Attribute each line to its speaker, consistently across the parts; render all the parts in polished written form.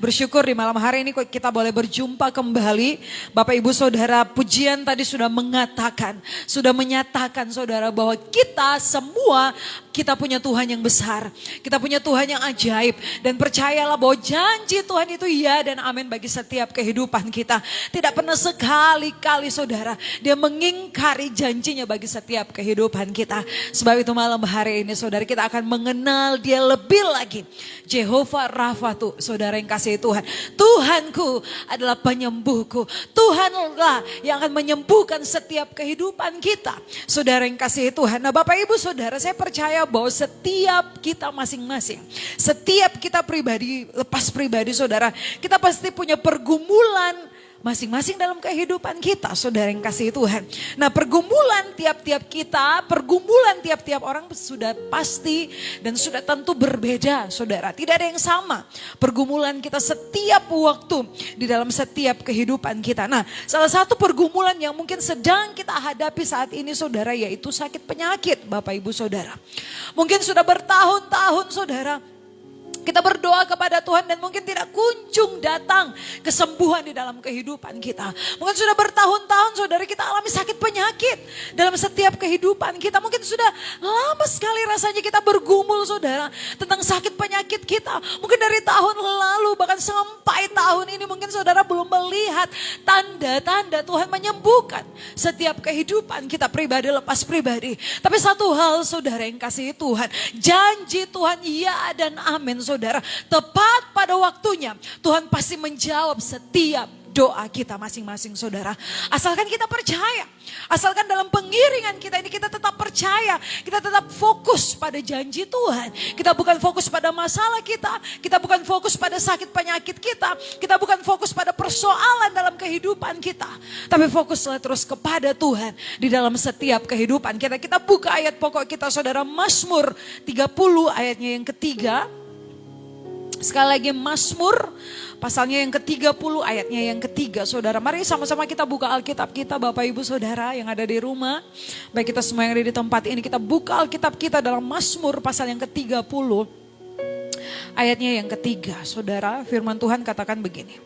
Speaker 1: Bersyukur di malam hari ini kita boleh berjumpa kembali. Bapak Ibu Saudara, pujian tadi sudah menyatakan saudara bahwa kita semua kita punya Tuhan yang besar. Kita punya Tuhan yang ajaib. Dan percayalah bahwa janji Tuhan itu ya dan amin bagi setiap kehidupan kita. Tidak pernah sekali-kali saudara dia mengingkari janjinya bagi setiap kehidupan kita. Sebab itu malam hari ini saudara kita akan mengenal dia lebih lagi. Jehovah Rafa tuh saudara yang kasih Tuhan. Tuhanku adalah penyembuhku. Tuhanlah yang akan menyembuhkan setiap kehidupan kita. Saudara yang kasih Tuhan. Nah Bapak Ibu Saudara, saya percaya bahwa setiap kita masing-masing, setiap kita pribadi, lepas pribadi saudara, kita pasti punya pergumulan masing-masing dalam kehidupan kita, saudara yang kasih Tuhan. Nah pergumulan tiap-tiap kita, pergumulan tiap-tiap orang sudah pasti dan sudah tentu berbeda saudara. Tidak ada yang sama pergumulan kita setiap waktu di dalam setiap kehidupan kita. Nah salah satu pergumulan yang mungkin sedang kita hadapi saat ini saudara, yaitu sakit penyakit Bapak Ibu Saudara. Mungkin sudah bertahun-tahun saudara kita berdoa kepada Tuhan dan mungkin tidak kunjung datang kesembuhan di dalam kehidupan kita. Mungkin sudah bertahun-tahun saudara kita alami sakit penyakit dalam setiap kehidupan kita. Mungkin sudah lama sekali rasanya kita bergumul saudara tentang sakit penyakit kita. Mungkin dari tahun lalu bahkan sampai tahun ini mungkin saudara belum melihat tanda-tanda Tuhan menyembuhkan setiap kehidupan kita pribadi lepas pribadi. Tapi satu hal saudara yang kasih Tuhan, janji Tuhan ya dan amin saudara, tepat pada waktunya Tuhan pasti menjawab setiap doa kita masing-masing saudara. Asalkan kita percaya, asalkan dalam pengiringan kita ini kita tetap percaya, kita tetap fokus pada janji Tuhan. Kita bukan fokus pada masalah kita bukan fokus pada sakit penyakit kita bukan fokus pada persoalan dalam kehidupan kita. Tapi fokuslah terus kepada Tuhan di dalam setiap kehidupan kita. Kita buka ayat pokok kita saudara, Mazmur 30 ayatnya yang ketiga. Sekali lagi Mazmur pasalnya yang ke-30 ayatnya yang ketiga saudara. Mari sama-sama kita buka Alkitab kita Bapak Ibu Saudara yang ada di rumah. Baik kita semua yang ada di tempat ini, kita buka Alkitab kita dalam Mazmur pasal yang ke-30 ayatnya yang ketiga. Saudara, firman Tuhan katakan begini.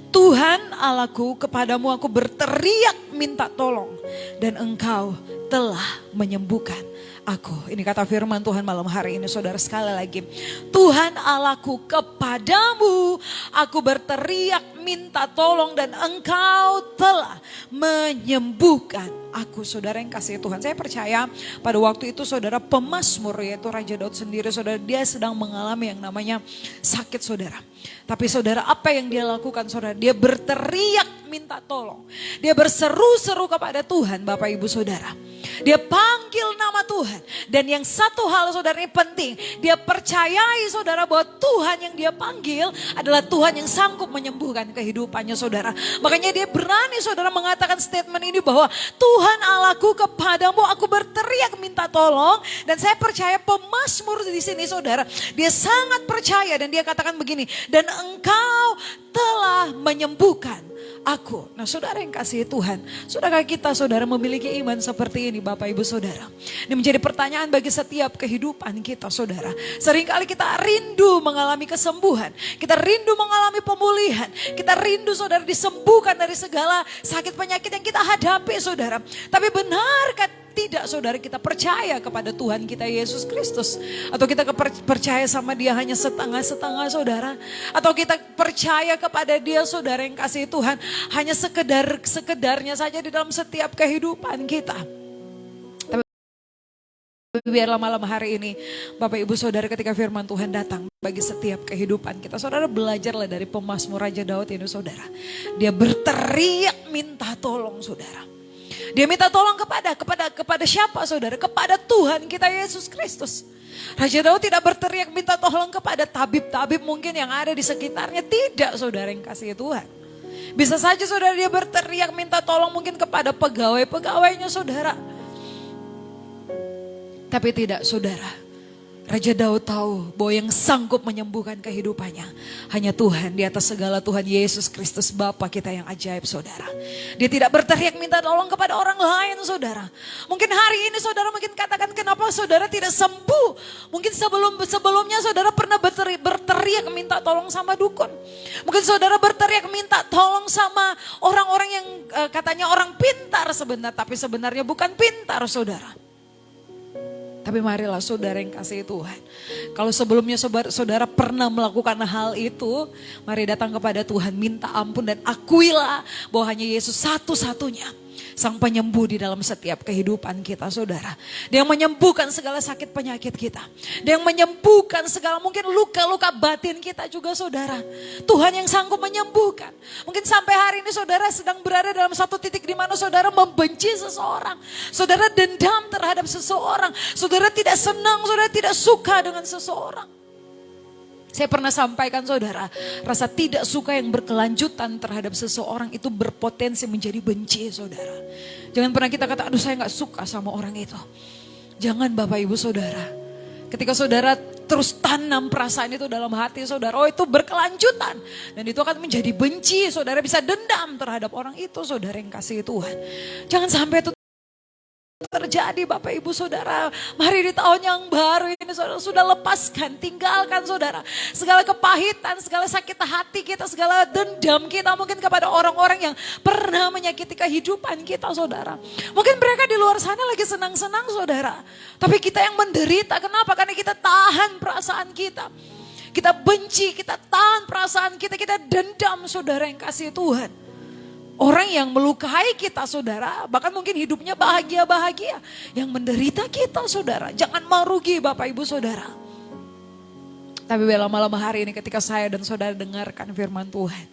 Speaker 1: Tuhan Allahku, kepadamu aku berteriak minta tolong dan engkau telah menyembuhkan aku. Ini kata firman Tuhan malam hari ini saudara, sekali lagi. Tuhan Allahku, kepadamu aku berteriak minta tolong dan engkau telah menyembuhkan aku. Saudara yang kasih Tuhan, saya percaya pada waktu itu saudara pemazmur yaitu Raja Daud sendiri saudara, dia sedang mengalami yang namanya sakit saudara. Tapi saudara apa yang dia lakukan saudara? Dia berteriak minta tolong. Dia berseru-seru kepada Tuhan Bapak Ibu Saudara. Dia panggil nama Tuhan. Dan yang satu hal saudara ini penting. Dia percayai saudara bahwa Tuhan yang dia panggil adalah Tuhan yang sanggup menyembuhkan kehidupannya saudara. Makanya dia berani saudara mengatakan statement ini bahwa Tuhan Allahku, kepadamu aku berteriak minta tolong. Dan saya percaya pemazmur di sini saudara, dia sangat percaya dan dia katakan begini, dan engkau telah menyembuhkan aku. Nah saudara yang kasih Tuhan, sudahkah kita saudara memiliki iman seperti ini Bapak Ibu Saudara? Ini menjadi pertanyaan bagi setiap kehidupan kita saudara. Seringkali kita rindu mengalami kesembuhan, kita rindu mengalami pemulihan, kita rindu saudara disembuhkan dari segala sakit penyakit yang kita hadapi saudara. Tapi benarkah tidak saudara kita percaya kepada Tuhan kita Yesus Kristus? Atau kita percaya sama dia hanya setengah-setengah saudara? Atau kita percaya kepada dia saudara yang kasih Tuhan hanya sekedarnya saja di dalam setiap kehidupan kita? Tapi biarlah malam hari ini Bapak Ibu Saudara, ketika firman Tuhan datang bagi setiap kehidupan kita, saudara belajarlah dari pemazmur Raja Daud ini saudara. Dia berteriak minta tolong saudara. Dia minta tolong kepada siapa saudara? Kepada Tuhan kita Yesus Kristus. Raja Daud tidak berteriak minta tolong kepada tabib-tabib mungkin yang ada di sekitarnya. Tidak saudara yang kasih Tuhan. Bisa saja saudara dia berteriak minta tolong mungkin kepada pegawai-pegawainya saudara. Tapi tidak saudara. Raja Daud tahu bahwa yang sanggup menyembuhkan kehidupannya hanya Tuhan, di atas segala Tuhan Yesus Kristus Bapa kita yang ajaib saudara. Dia tidak berteriak minta tolong kepada orang lain saudara. Mungkin hari ini saudara mungkin katakan kenapa saudara tidak sembuh. Mungkin sebelumnya saudara pernah berteriak tolong sama dukun. Mungkin saudara berteriak minta tolong sama orang-orang yang katanya orang pintar sebenarnya, tapi sebenarnya bukan pintar saudara. Tapi marilah saudara yang kasih Tuhan. Kalau sebelumnya saudara pernah melakukan hal itu, mari datang kepada Tuhan, minta ampun dan akuilah bahwa hanya Yesus satu-satunya Sang penyembuh di dalam setiap kehidupan kita saudara. Dia yang menyembuhkan segala sakit penyakit kita. Dia yang menyembuhkan segala mungkin luka-luka batin kita juga saudara. Tuhan yang sanggup menyembuhkan. Mungkin sampai hari ini saudara sedang berada dalam satu titik di mana saudara membenci seseorang. Saudara dendam terhadap seseorang. Saudara tidak senang, saudara tidak suka dengan seseorang. Saya pernah sampaikan saudara, rasa tidak suka yang berkelanjutan terhadap seseorang itu berpotensi menjadi benci saudara. Jangan pernah kita kata, aduh saya gak suka sama orang itu. Jangan Bapak Ibu Saudara. Ketika saudara terus tanam perasaan itu dalam hati saudara, oh itu berkelanjutan. Dan itu akan menjadi benci, saudara bisa dendam terhadap orang itu saudara yang kasih Tuhan. Jangan sampai itu terjadi Bapak Ibu Saudara. Mari di tahun yang baru ini saudara sudah lepaskan, tinggalkan saudara segala kepahitan, segala sakit hati kita, segala dendam kita mungkin kepada orang-orang yang pernah menyakiti kehidupan kita saudara. Mungkin mereka di luar sana lagi senang-senang saudara, tapi kita yang menderita. Kenapa? Karena kita tahan perasaan kita. Kita benci, kita tahan perasaan kita, kita dendam saudara yang kasih Tuhan. Orang yang melukai kita saudara, bahkan mungkin hidupnya bahagia-bahagia. Yang menderita kita saudara, jangan merugi Bapak Ibu Saudara. Tapi malam hari ini ketika saya dan saudara dengarkan firman Tuhan,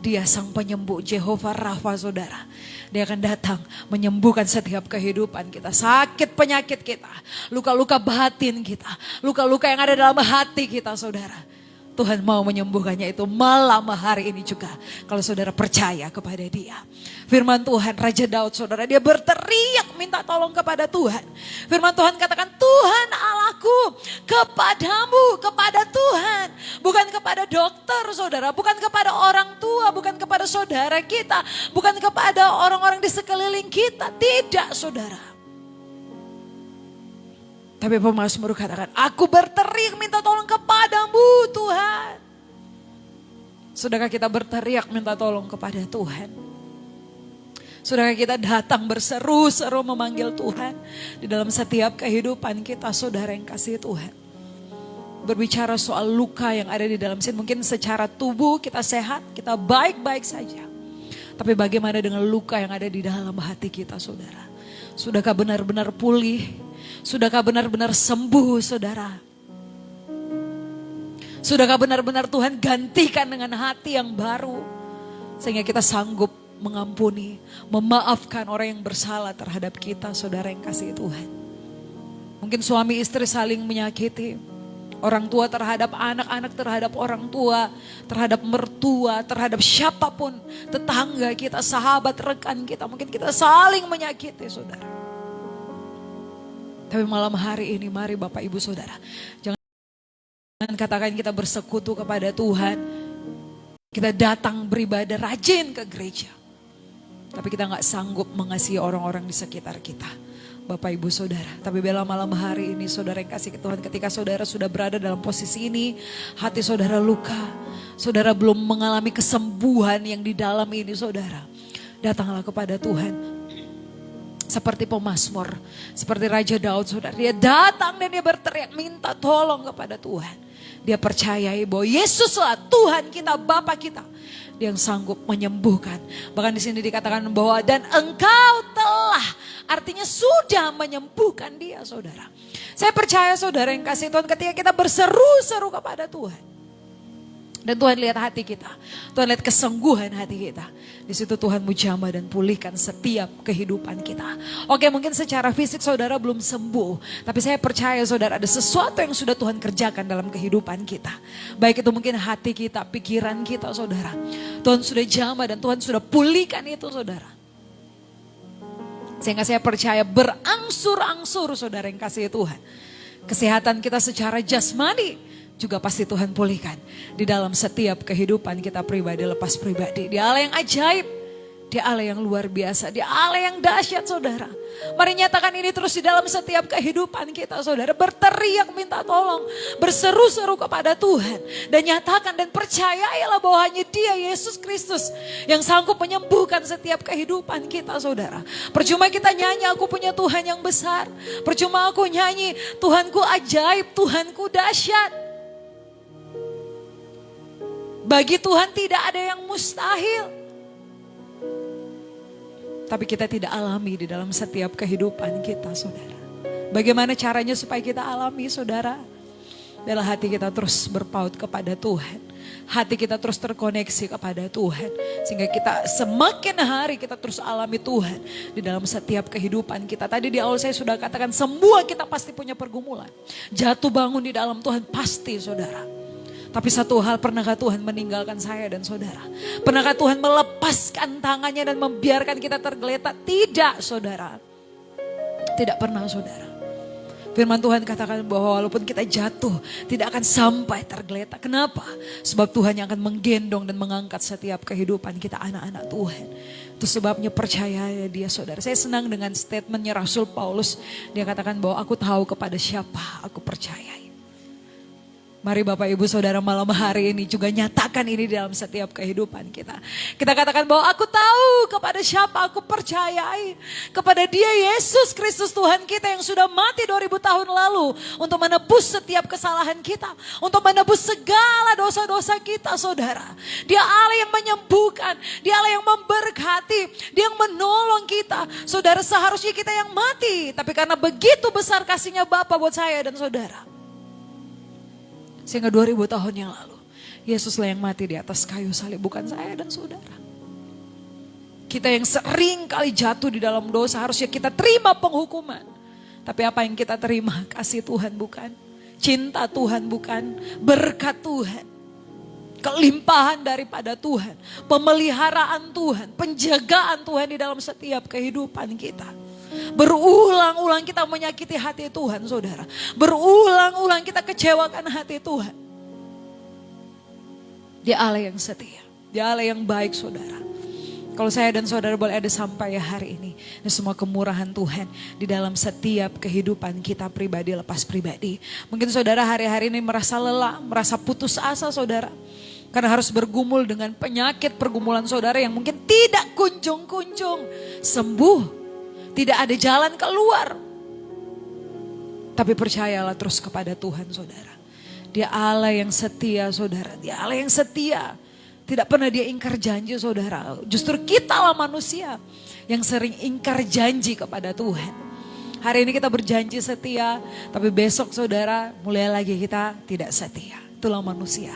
Speaker 1: Dia Sang Penyembuh, Jehovah Rafa saudara. Dia akan datang menyembuhkan setiap kehidupan kita, sakit penyakit kita, luka-luka batin kita, luka-luka yang ada dalam hati kita saudara. Tuhan mau menyembuhkannya itu malam hari ini juga. Kalau saudara percaya kepada Dia. Firman Tuhan, Raja Daud saudara, dia berteriak minta tolong kepada Tuhan. Firman Tuhan katakan, Tuhan Allahku, kepadamu, kepada Tuhan. Bukan kepada dokter saudara, bukan kepada orang tua, bukan kepada saudara kita. Bukan kepada orang-orang di sekeliling kita, tidak saudara. Tapi pemazmur katakan, aku berteriak minta tolong kepadamu Tuhan. Sudahkah kita berteriak minta tolong kepada Tuhan? Sudahkah kita datang berseru-seru memanggil Tuhan di dalam setiap kehidupan kita saudara yang kasih Tuhan? Berbicara soal luka yang ada di dalam sini, mungkin secara tubuh kita sehat, kita baik-baik saja. Tapi bagaimana dengan luka yang ada di dalam hati kita saudara? Sudahkah benar-benar pulih? Sudahkah benar-benar sembuh saudara? Sudahkah benar-benar Tuhan gantikan dengan hati yang baru? Sehingga kita sanggup mengampuni, memaafkan orang yang bersalah terhadap kita saudara yang kasih Tuhan. Mungkin suami istri saling menyakiti. Orang tua terhadap anak-anak, terhadap orang tua, terhadap mertua, terhadap siapapun. Tetangga kita, sahabat, rekan kita. Mungkin kita saling menyakiti saudara. Tapi malam hari ini mari Bapak Ibu Saudara, jangan katakan kita bersekutu kepada Tuhan. Kita datang beribadah rajin ke gereja. Tapi kita gak sanggup mengasihi orang-orang di sekitar kita. Bapak Ibu Saudara, tapi malam hari ini saudara yang kasih ke Tuhan, ketika saudara sudah berada dalam posisi ini, hati saudara luka, saudara belum mengalami kesembuhan yang di dalam ini saudara. Datanglah kepada Tuhan. Seperti pemazmur, seperti Raja Daud saudara. Dia datang dan dia berteriak minta tolong kepada Tuhan. Dia percayai bahwa Yesuslah Tuhan kita, Bapa kita. Dia yang sanggup menyembuhkan. Bahkan di sini dikatakan bahwa dan engkau telah, artinya sudah menyembuhkan dia saudara. Saya percaya saudara yang kasih Tuhan, ketika kita berseru-seru kepada Tuhan. Dan Tuhan lihat hati kita. Tuhan lihat kesungguhan hati kita. Di situ Tuhan menjamah dan pulihkan setiap kehidupan kita. Oke, mungkin secara fisik saudara belum sembuh. Tapi saya percaya saudara ada sesuatu yang sudah Tuhan kerjakan dalam kehidupan kita. Baik itu mungkin hati kita, pikiran kita saudara. Tuhan sudah jamah dan Tuhan sudah pulihkan itu saudara. Sehingga saya percaya berangsur-angsur saudara yang kasih Tuhan. Kesehatan kita secara jasmani juga pasti Tuhan pulihkan di dalam setiap kehidupan kita pribadi lepas pribadi. Dia Allah yang ajaib, Dia Allah yang luar biasa, dia Allah yang dahsyat saudara. Mari nyatakan ini terus di dalam setiap kehidupan kita saudara. Berteriak minta tolong, berseru-seru kepada Tuhan. Dan nyatakan dan percayailah bahwa hanya dia Yesus Kristus yang sanggup menyembuhkan setiap kehidupan kita saudara. Percuma kita nyanyi aku punya Tuhan yang besar. Percuma aku nyanyi Tuhanku ajaib, Tuhanku dahsyat. Bagi Tuhan tidak ada yang mustahil. Tapi kita tidak alami di dalam setiap kehidupan kita saudara. Bagaimana caranya supaya kita alami saudara? Adalah hati kita terus berpaut kepada Tuhan. Hati kita terus terkoneksi kepada Tuhan. Sehingga kita semakin hari kita terus alami Tuhan. Di dalam setiap kehidupan kita. Tadi di awal saya sudah katakan semua kita pasti punya pergumulan. Jatuh bangun di dalam Tuhan pasti saudara. Tapi satu hal, pernahkah Tuhan meninggalkan saya dan saudara? Pernahkah Tuhan melepaskan tangannya dan membiarkan kita tergeletak? Tidak saudara. Tidak pernah saudara. Firman Tuhan katakan bahwa walaupun kita jatuh, tidak akan sampai tergeletak. Kenapa? Sebab Tuhan yang akan menggendong dan mengangkat setiap kehidupan kita anak-anak Tuhan. Itu sebabnya percaya dia saudara. Saya senang dengan statementnya Rasul Paulus. Dia katakan bahwa aku tahu kepada siapa aku percaya. Mari Bapak Ibu Saudara malam hari ini juga nyatakan ini dalam setiap kehidupan kita. Kita katakan bahwa aku tahu kepada siapa aku percayai. Kepada dia Yesus Kristus Tuhan kita yang sudah mati 2000 tahun lalu. Untuk menebus setiap kesalahan kita. Untuk menebus segala dosa-dosa kita saudara. Dia Allah yang menyembuhkan. Dia Allah yang memberkati. Dia yang menolong kita. Saudara seharusnya kita yang mati. Tapi karena begitu besar kasihnya Bapa buat saya dan saudara. Sehingga 2000 tahun yang lalu Yesuslah yang mati di atas kayu salib, bukan saya dan saudara. Kita yang sering kali jatuh di dalam dosa harusnya kita terima penghukuman. Tapi apa yang kita terima? Kasih Tuhan bukan? Cinta Tuhan bukan? Berkat Tuhan, kelimpahan daripada Tuhan, pemeliharaan Tuhan, penjagaan Tuhan di dalam setiap kehidupan kita. Berulang-ulang kita menyakiti hati Tuhan saudara. Berulang-ulang kita kecewakan hati Tuhan. Dia Allah yang setia. Dia Allah yang baik saudara. Kalau saya dan saudara boleh ada sampai hari ini. Dan semua kemurahan Tuhan di dalam setiap kehidupan kita pribadi lepas pribadi. Mungkin saudara hari-hari ini merasa lelah, merasa putus asa saudara. Karena harus bergumul dengan penyakit pergumulan saudara yang mungkin tidak kunjung-kunjung sembuh. Tidak ada jalan keluar. Tapi percayalah terus kepada Tuhan saudara. Dia Allah yang setia saudara. Dia Allah yang setia. Tidak pernah dia ingkar janji saudara. Justru kitalah manusia yang sering ingkar janji kepada Tuhan. Hari ini kita berjanji setia. Tapi besok saudara mulai lagi kita tidak setia. Itulah manusia.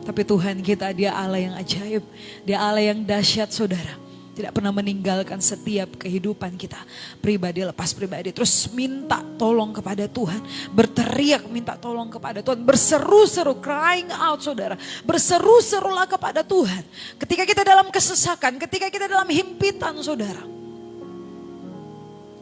Speaker 1: Tapi Tuhan kita dia Allah yang ajaib. Dia Allah yang dahsyat saudara. Tidak pernah meninggalkan setiap kehidupan kita. Pribadi lepas pribadi. Terus minta tolong kepada Tuhan. Berteriak minta tolong kepada Tuhan. Berseru-seru, crying out saudara. Berseru-serulah kepada Tuhan. Ketika kita dalam kesesakan, ketika kita dalam himpitan saudara.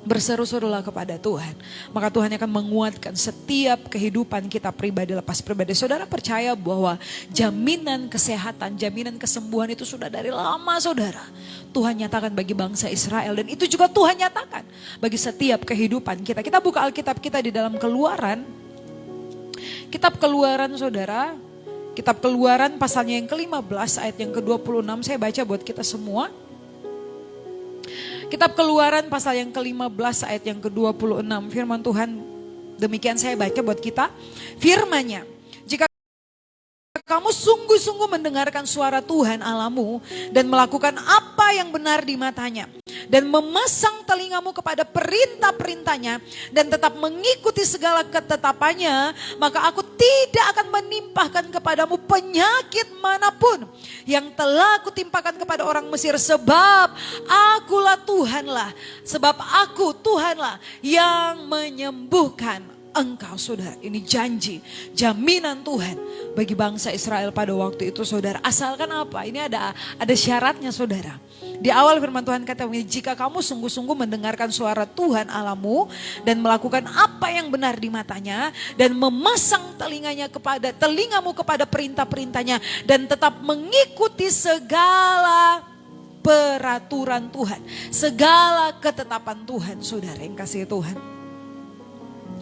Speaker 1: Berseru-serulah kepada Tuhan. Maka Tuhan akan menguatkan setiap kehidupan kita pribadi lepas pribadi. Saudara percaya bahwa jaminan kesehatan, jaminan kesembuhan itu sudah dari lama saudara. Tuhan nyatakan bagi bangsa Israel. Dan itu juga Tuhan nyatakan bagi setiap kehidupan kita. Kita buka Alkitab kita di dalam Keluaran. Kitab Keluaran saudara. Kitab Keluaran pasalnya yang ke-15 ayat yang ke-26. Saya baca buat kita semua. Kitab Keluaran pasal yang ke-15 ayat yang ke-26. Firman Tuhan demikian saya baca buat kita. Firman-Nya, jika kamu sungguh-sungguh mendengarkan suara Tuhan Allahmu dan melakukan apa yang benar di matanya dan memasang telingamu kepada perintah-perintahnya dan tetap mengikuti segala ketetapannya, maka aku tidak akan menimpahkan kepadamu penyakit manapun yang telah aku timpakan kepada orang Mesir, sebab akulah Tuhanlah, sebab aku Tuhanlah yang menyembuhkan engkau saudara. Ini janji, jaminan Tuhan bagi bangsa Israel pada waktu itu saudara. Asalkan apa? Ini ada syaratnya saudara. Di awal firman Tuhan kata, jika kamu sungguh-sungguh mendengarkan suara Tuhan Allahmu dan melakukan apa yang benar di matanya dan memasang telingamu kepada perintah-perintahnya dan tetap mengikuti segala peraturan Tuhan, segala ketetapan Tuhan, saudara yang kasih Tuhan.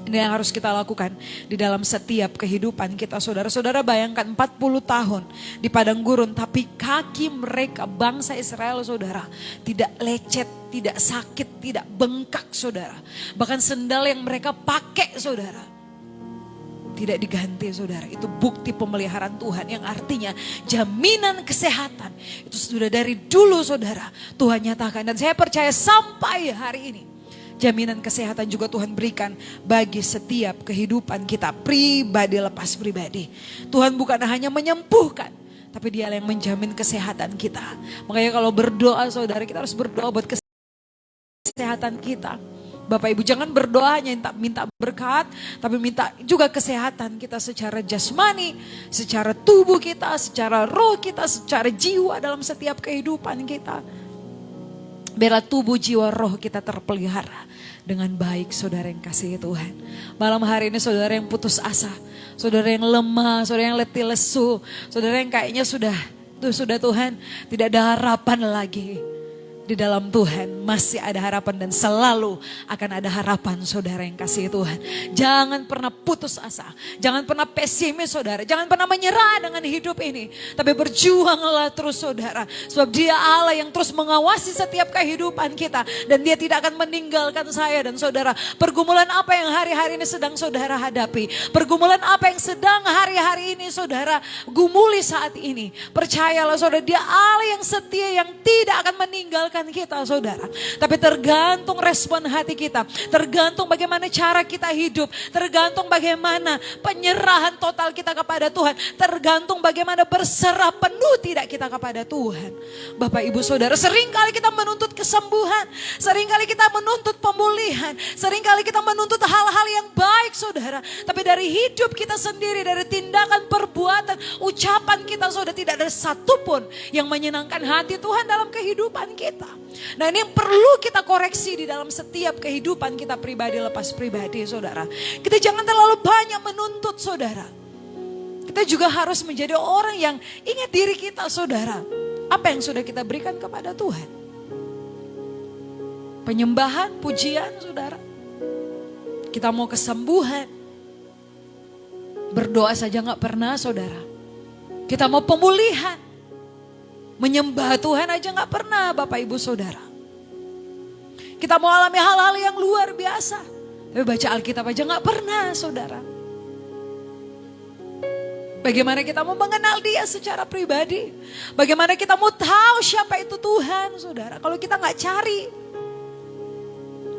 Speaker 1: Ini yang harus kita lakukan di dalam setiap kehidupan kita, saudara. Saudara bayangkan 40 tahun di padang gurun, tapi kaki mereka bangsa Israel, saudara, tidak lecet, tidak sakit, tidak bengkak, saudara. Bahkan sendal yang mereka pakai, saudara, tidak diganti, saudara. Itu bukti pemeliharaan Tuhan, yang artinya jaminan kesehatan itu sudah dari dulu, saudara, Tuhan nyatakan. Dan saya percaya sampai hari ini jaminan kesehatan juga Tuhan berikan bagi setiap kehidupan kita pribadi lepas pribadi. Tuhan bukan hanya menyembuhkan, tapi Dia yang menjamin kesehatan kita. Makanya kalau berdoa, saudara, kita harus berdoa buat kesehatan kita. Bapak Ibu, jangan berdoa hanya minta berkat, tapi minta juga kesehatan kita secara jasmani, secara tubuh kita, secara roh kita, secara jiwa dalam setiap kehidupan kita. Biarlah tubuh, jiwa, roh kita terpelihara dengan baik, saudara yang kasih Tuhan. Malam hari ini saudara yang putus asa, saudara yang lemah, saudara yang letih lesu, saudara yang kayaknya sudah Tuhan tidak ada harapan lagi. Di dalam Tuhan masih ada harapan dan selalu akan ada harapan, saudara yang kasih Tuhan. Jangan pernah putus asa, jangan pernah pesimis, saudara. Jangan pernah menyerah dengan hidup ini. Tapi berjuanglah terus, saudara. Sebab Dia Allah yang terus mengawasi setiap kehidupan kita. Dan Dia tidak akan meninggalkan saya dan saudara. Pergumulan apa yang hari-hari ini sedang saudara hadapi, pergumulan apa yang sedang hari-hari ini saudara gumuli saat ini, percayalah saudara, Dia Allah yang setia, yang tidak akan meninggalkan kita, saudara. Tapi tergantung respon hati kita, tergantung bagaimana cara kita hidup, tergantung bagaimana penyerahan total kita kepada Tuhan, tergantung bagaimana berserah penuh tidak kita kepada Tuhan. Bapak Ibu Saudara, seringkali kita menuntut kesembuhan, seringkali kita menuntut pemulihan, seringkali kita menuntut hal-hal yang baik, saudara. Tapi dari hidup kita sendiri, dari tindakan, perbuatan, ucapan kita, saudara, tidak ada satupun yang menyenangkan hati Tuhan dalam kehidupan kita. Nah, ini yang perlu kita koreksi di dalam setiap kehidupan kita pribadi lepas pribadi, saudara. Kita jangan terlalu banyak menuntut, saudara. Kita juga harus menjadi orang yang ingat diri kita, saudara. Apa yang sudah kita berikan kepada Tuhan? Penyembahan, pujian, saudara. Kita mau kesembuhan, berdoa saja gak pernah, saudara. Kita mau pemulihan, menyembah Tuhan aja gak pernah, Bapak Ibu Saudara. Kita mau alami hal-hal yang luar biasa, tapi baca Alkitab aja gak pernah, saudara. Bagaimana kita mau mengenal Dia secara pribadi? Bagaimana kita mau tahu siapa itu Tuhan, saudara, kalau kita gak cari?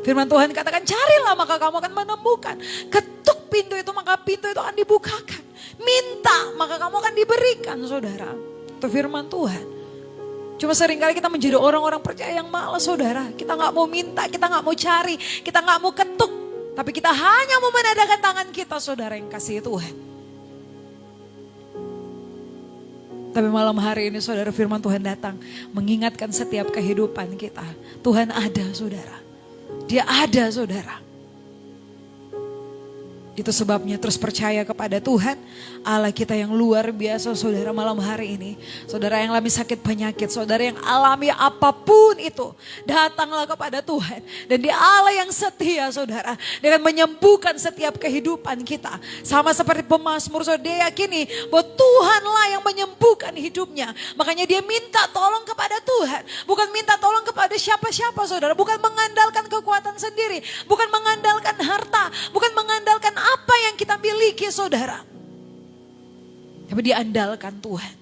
Speaker 1: Firman Tuhan katakan, carilah maka kamu akan menemukan. Ketuk pintu itu maka pintu itu akan dibukakan. Minta maka kamu akan diberikan, saudara. Itu firman Tuhan. Cuma seringkali kita menjadi orang-orang percaya yang malas, saudara. Kita gak mau minta, kita gak mau cari, kita gak mau ketuk. Tapi kita hanya mau menadahkan tangan kita, saudara yang kasih Tuhan. Tapi malam hari ini, saudara, firman Tuhan datang mengingatkan setiap kehidupan kita. Tuhan ada, saudara. Dia ada, saudara. Itu sebabnya terus percaya kepada Tuhan, Allah kita yang luar biasa, saudara. Malam hari ini, saudara yang alami sakit penyakit, saudara yang alami apapun itu, datanglah kepada Tuhan. Dan Dia Allah yang setia, saudara. Dia akan menyembuhkan setiap kehidupan kita. Sama seperti pemazmur, saudara, dia yakini bahwa Tuhanlah yang menyembuhkan hidupnya. Makanya dia minta tolong kepada Tuhan. Bukan minta tolong kepada siapa-siapa, saudara. Bukan mengandalkan kekuatan sendiri, bukan mengandalkan harta, bukan mengandalkan apa yang kita miliki, saudara. Tapi diandalkan Tuhan.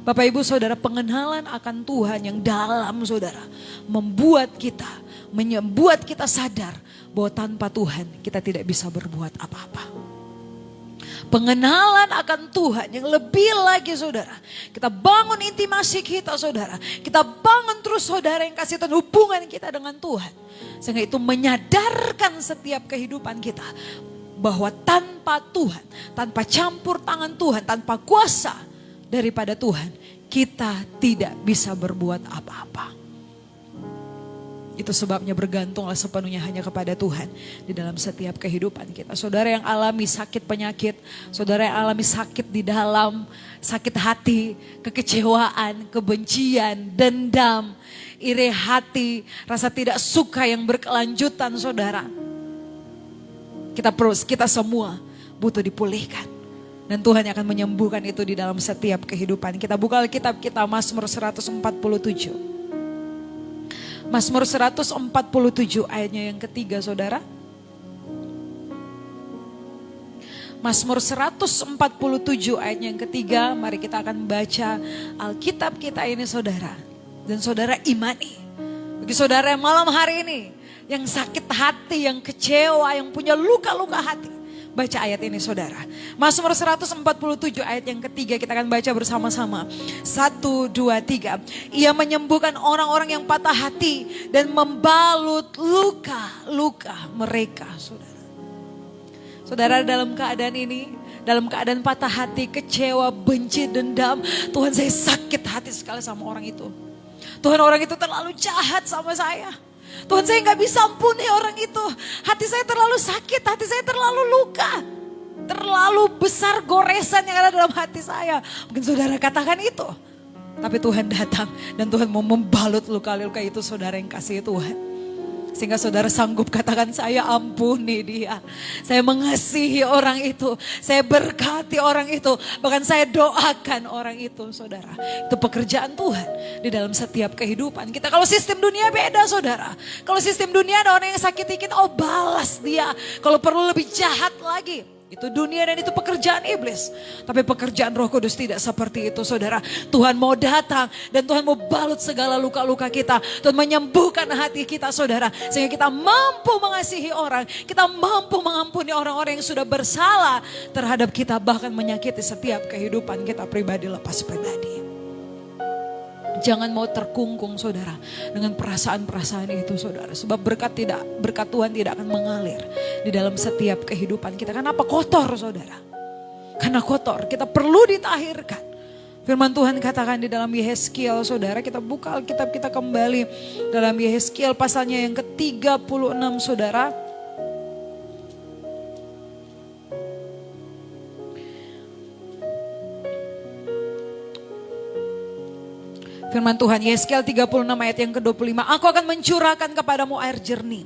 Speaker 1: Bapak Ibu Saudara, pengenalan akan Tuhan yang dalam, saudara, membuat kita sadar bahwa tanpa Tuhan kita tidak bisa berbuat apa-apa. Pengenalan akan Tuhan yang lebih lagi, saudara. Kita bangun intimasi kita, saudara. Kita bangun terus, saudara, yang kasih Tuhan, hubungan kita dengan Tuhan. Sehingga itu menyadarkan setiap kehidupan kita bahwa tanpa Tuhan, tanpa campur tangan Tuhan, tanpa kuasa daripada Tuhan, kita tidak bisa berbuat apa-apa. Itu sebabnya bergantunglah sepenuhnya hanya kepada Tuhan di dalam setiap kehidupan kita. Saudara yang alami sakit penyakit, saudara yang alami sakit di dalam, sakit hati, kekecewaan, kebencian, dendam, iri hati, rasa tidak suka yang berkelanjutan saudara. Kita semua butuh dipulihkan. Dan Tuhan akan menyembuhkan itu di dalam setiap kehidupan. Kita buka Alkitab kita Mazmur 147. Mazmur 147 ayatnya yang ketiga saudara. Mazmur 147 ayatnya yang ketiga. Mari kita akan baca Alkitab kita ini saudara. Dan saudara imani. Bagi saudara yang malam hari ini. Yang sakit hati, yang kecewa, yang punya luka-luka hati. Baca ayat ini saudara. Mazmur 147 ayat yang ketiga kita akan baca bersama-sama. 1, 2, 3. Ia menyembuhkan orang-orang yang patah hati dan membalut luka-luka mereka saudara. Saudara dalam keadaan ini, dalam keadaan patah hati, kecewa, benci, dendam. Tuhan saya sakit hati sekali sama orang itu. Tuhan orang itu terlalu jahat sama saya. Tuhan saya gak bisa ampuni orang itu. Hati saya terlalu sakit, hati saya terlalu luka. Terlalu besar goresan yang ada dalam hati saya. Mungkin saudara katakan itu. Tapi Tuhan datang dan Tuhan mau membalut luka-luka itu saudara yang kasih Tuhan. Sehingga saudara sanggup katakan saya ampuni dia. Saya mengasihi orang itu. Saya berkati orang itu. Bahkan saya doakan orang itu saudara. Itu pekerjaan Tuhan di dalam setiap kehidupan kita. Kalau sistem dunia beda saudara. Kalau sistem dunia ada orang yang sakit dikit, oh balas dia. Kalau perlu lebih jahat lagi. Itu dunia dan itu pekerjaan iblis. Tapi pekerjaan Roh Kudus tidak seperti itu saudara. Tuhan mau datang dan Tuhan mau balut segala luka-luka kita. Tuhan menyembuhkan hati kita saudara. Sehingga kita mampu mengasihi orang. Kita mampu mengampuni orang-orang yang sudah bersalah terhadap kita. Bahkan menyakiti setiap kehidupan kita pribadi lepas pribadi. Jangan mau terkungkung saudara dengan perasaan-perasaan itu saudara. Sebab berkat Tuhan tidak akan mengalir di dalam setiap kehidupan kita. Kenapa kotor saudara? Karena kotor, kita perlu ditahirkan. Firman Tuhan katakan di dalam Yehezkiel saudara. Kita buka Alkitab kita kembali dalam Yehezkiel pasalnya yang ke-36 saudara. Firman Tuhan, Yehezkiel 36 ayat yang ke-25. Aku akan mencurahkan kepadamu air jernih.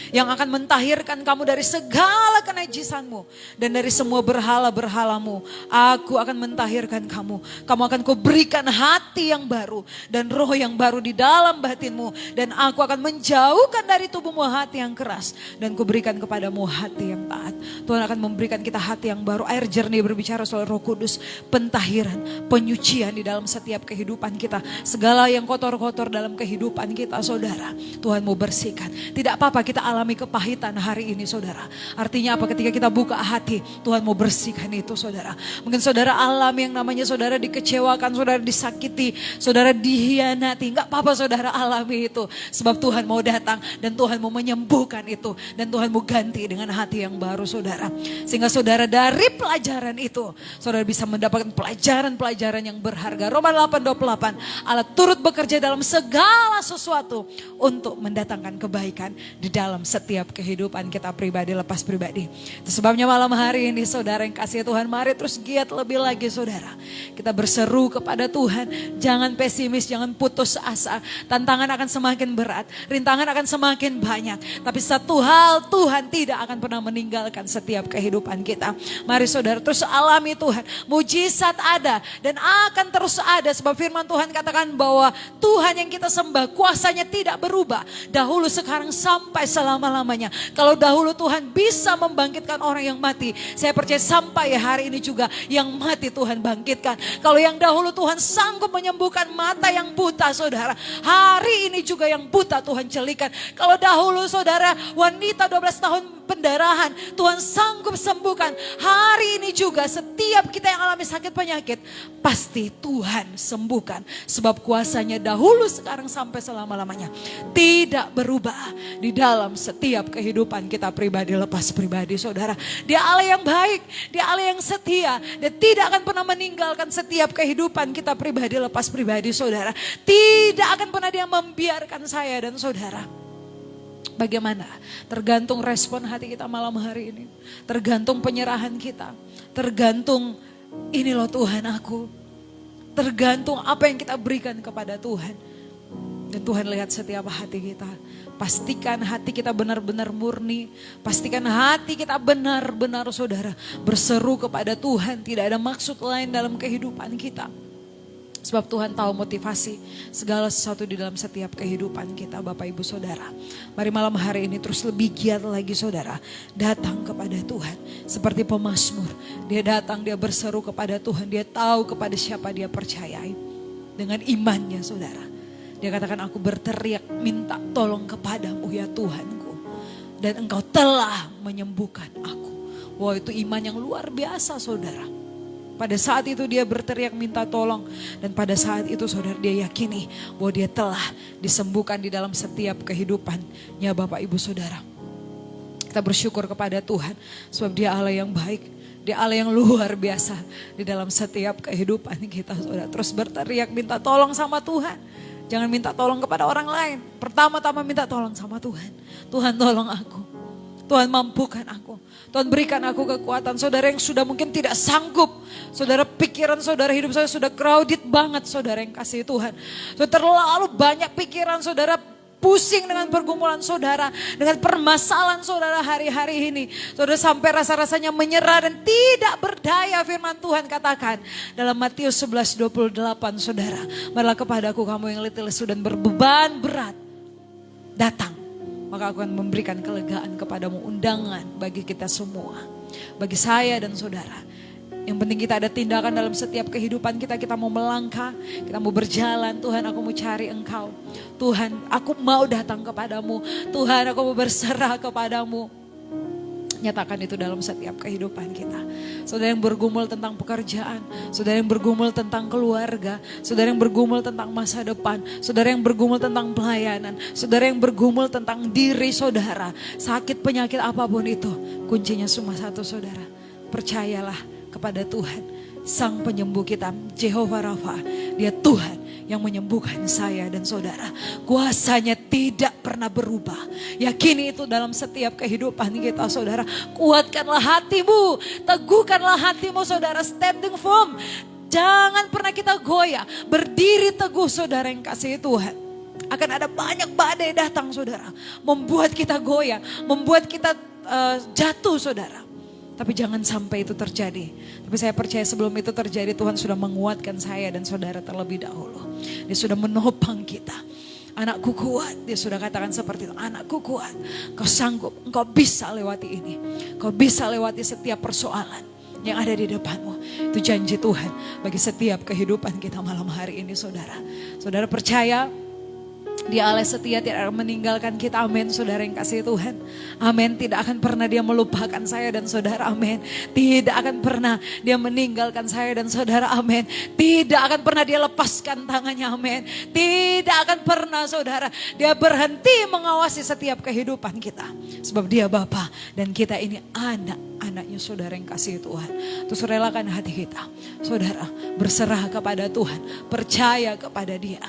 Speaker 1: Yang akan mentahirkan kamu dari segala kenajisanmu. Dan dari semua berhala-berhalamu. Aku akan mentahirkan kamu. Kamu akan kuberikan hati yang baru. Dan roh yang baru di dalam batinmu. Dan aku akan menjauhkan dari tubuhmu hati yang keras. Dan kuberikan kepadamu hati yang taat. Tuhan akan memberikan kita hati yang baru. Air jernih berbicara soal Roh Kudus. Pentahiran, penyucian di dalam setiap kehidupan kita. Segala yang kotor-kotor dalam kehidupan kita saudara. Tuhan mau bersihkan. Tidak apa-apa kita alami kepahitan hari ini saudara. Artinya apa? Ketika kita buka hati, Tuhan mau bersihkan itu saudara. Mungkin saudara alami yang namanya saudara dikecewakan, saudara disakiti, saudara dihianati. Enggak apa-apa saudara alami itu. Sebab Tuhan mau datang dan Tuhan mau menyembuhkan itu. Dan Tuhan mau ganti dengan hati yang baru saudara. Sehingga saudara dari pelajaran itu, saudara bisa mendapatkan pelajaran-pelajaran yang berharga. Roma 8:28, Allah turut bekerja dalam segala sesuatu untuk mendatangkan kebaikan di dalam setiap kehidupan kita pribadi lepas pribadi. Itu sebabnya malam hari ini saudara yang kasih Tuhan, mari terus giat lebih lagi saudara. Kita berseru kepada Tuhan, jangan pesimis, jangan putus asa. Tantangan akan semakin berat, rintangan akan semakin banyak. Tapi satu hal, Tuhan tidak akan pernah meninggalkan setiap kehidupan kita. Mari saudara terus alami Tuhan. Mujizat ada dan akan terus ada. Sebab firman Tuhan katakan bahwa Tuhan yang kita sembah kuasanya tidak berubah. Dahulu, sekarang, sampai selama-lamanya. Kalau dahulu Tuhan bisa membangkitkan orang yang mati, saya percaya sampai hari ini juga yang mati Tuhan bangkitkan. Kalau yang dahulu Tuhan sanggup menyembuhkan mata yang buta saudara, hari ini juga yang buta Tuhan celikan. Kalau dahulu saudara wanita 12 tahun pendarahan Tuhan sanggup sembuhkan, hari ini juga setiap kita yang alami sakit penyakit pasti Tuhan sembuhkan. Sebab kuasanya dahulu, sekarang, sampai selama-lamanya tidak berubah di dalam setiap kehidupan kita pribadi lepas pribadi saudara. Dia Allah yang baik, Dia Allah yang setia. Dia tidak akan pernah meninggalkan setiap kehidupan kita pribadi lepas pribadi saudara. Tidak akan pernah Dia membiarkan saya dan saudara Bagaimana? Tergantung respon hati kita malam hari ini. Tergantung penyerahan kita. Tergantung ini loh Tuhan aku. Tergantung apa yang kita berikan kepada Tuhan. Dan Tuhan lihat setiap hati kita. Pastikan hati kita benar-benar murni. Pastikan hati kita benar-benar saudara berseru kepada Tuhan. Tidak ada maksud lain dalam kehidupan kita. Sebab Tuhan tahu motivasi segala sesuatu di dalam setiap kehidupan kita Bapak Ibu Saudara. Mari malam hari ini terus lebih giat lagi saudara. Datang kepada Tuhan. Seperti pemazmur. Dia datang, dia berseru kepada Tuhan. Dia tahu kepada siapa dia percayai. Dengan imannya saudara. Dia katakan aku berteriak minta tolong kepadamu ya Tuhanku. Dan engkau telah menyembuhkan aku. Wah itu iman yang luar biasa saudara. Pada saat itu dia berteriak minta tolong. Dan pada saat itu saudara dia yakini bahwa dia telah disembuhkan di dalam setiap kehidupannya Bapak Ibu Saudara. Kita bersyukur kepada Tuhan sebab dia Allah yang baik. Dia Allah yang luar biasa di dalam setiap kehidupan kita saudara. Terus berteriak minta tolong sama Tuhan. Jangan minta tolong kepada orang lain. Pertama-tama minta tolong sama Tuhan. Tuhan tolong aku. Tuhan mampukan aku. Tuhan berikan aku kekuatan. Saudara yang sudah mungkin tidak sanggup. Saudara pikiran saudara hidup saya sudah crowded banget saudara yang kasih Tuhan. Sudah terlalu banyak pikiran saudara pusing dengan pergumulan saudara. Dengan permasalahan saudara hari-hari ini. Saudara sampai rasa-rasanya menyerah dan tidak berdaya firman Tuhan katakan. Dalam Matius 11:28 saudara. Marilah kepadaku kamu yang letih lesu dan berbeban berat. Datang. Maka aku akan memberikan kelegaan kepadamu undangan bagi kita semua. Bagi saya dan saudara. Yang penting kita ada tindakan dalam setiap kehidupan kita. Kita mau melangkah, kita mau berjalan. Tuhan aku mau cari engkau. Tuhan aku mau datang kepadamu. Tuhan aku mau berserah kepadamu. Nyatakan itu dalam setiap kehidupan kita. Saudara yang bergumul tentang pekerjaan. Saudara yang bergumul tentang keluarga. Saudara yang bergumul tentang masa depan. Saudara yang bergumul tentang pelayanan. Saudara yang bergumul tentang diri saudara. Sakit penyakit apapun itu. Kuncinya cuma satu saudara. Percayalah kepada Tuhan. Sang penyembuh kita. Jehovah Rafa. Dia Tuhan yang menyembuhkan saya dan saudara. Kuasanya tidak pernah berubah. Yakini itu dalam setiap kehidupan kita saudara. Kuatkanlah hatimu. Teguhkanlah hatimu saudara. Standing firm. Jangan pernah kita goyah. Berdiri teguh saudara yang kasih Tuhan. Akan ada banyak badai datang saudara. Membuat kita goyah. Membuat kita jatuh saudara. Tapi jangan sampai itu terjadi. Tapi saya percaya sebelum itu terjadi Tuhan sudah menguatkan saya dan saudara terlebih dahulu. Dia sudah menopang kita. Anakku kuat. Dia sudah katakan seperti itu. Anakku kuat. Kau sanggup. Engkau bisa lewati ini. Kau bisa lewati setiap persoalan yang ada di depanmu. Itu janji Tuhan bagi setiap kehidupan kita malam hari ini saudara. Saudara percaya Dia Allah setia, tidak akan meninggalkan kita. Amin saudara yang kasih Tuhan. Amin. Tidak akan pernah dia melupakan saya dan saudara. Amin. Tidak akan pernah dia meninggalkan saya dan saudara. Amin. Tidak akan pernah dia lepaskan tangannya. Amin. Tidak akan pernah saudara dia berhenti mengawasi setiap kehidupan kita. Sebab dia Bapa dan kita ini anak-anaknya saudara yang kasih Tuhan. Terus relakan hati kita. Saudara berserah kepada Tuhan. Percaya kepada Dia.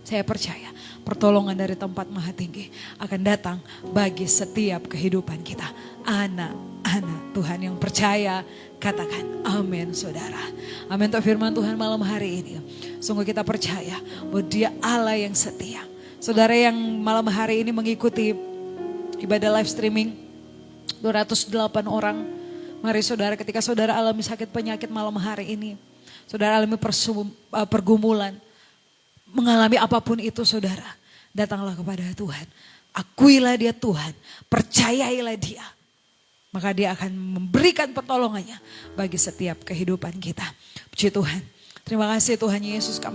Speaker 1: Saya percaya pertolongan dari tempat maha tinggi akan datang bagi setiap kehidupan kita. Anak-anak Tuhan yang percaya katakan amin saudara. Amin untuk firman Tuhan malam hari ini. Sungguh kita percaya bahwa Dia Allah yang setia. Saudara yang malam hari ini mengikuti ibadah live streaming 208 orang. Mari saudara ketika saudara alami sakit penyakit malam hari ini. Saudara alami pergumulan. Mengalami apapun itu saudara, datanglah kepada Tuhan. Akuilah Dia Tuhan, percayailah Dia. Maka Dia akan memberikan pertolongannya bagi setiap kehidupan kita. Puji Tuhan. Terima kasih Tuhan Yesus, kami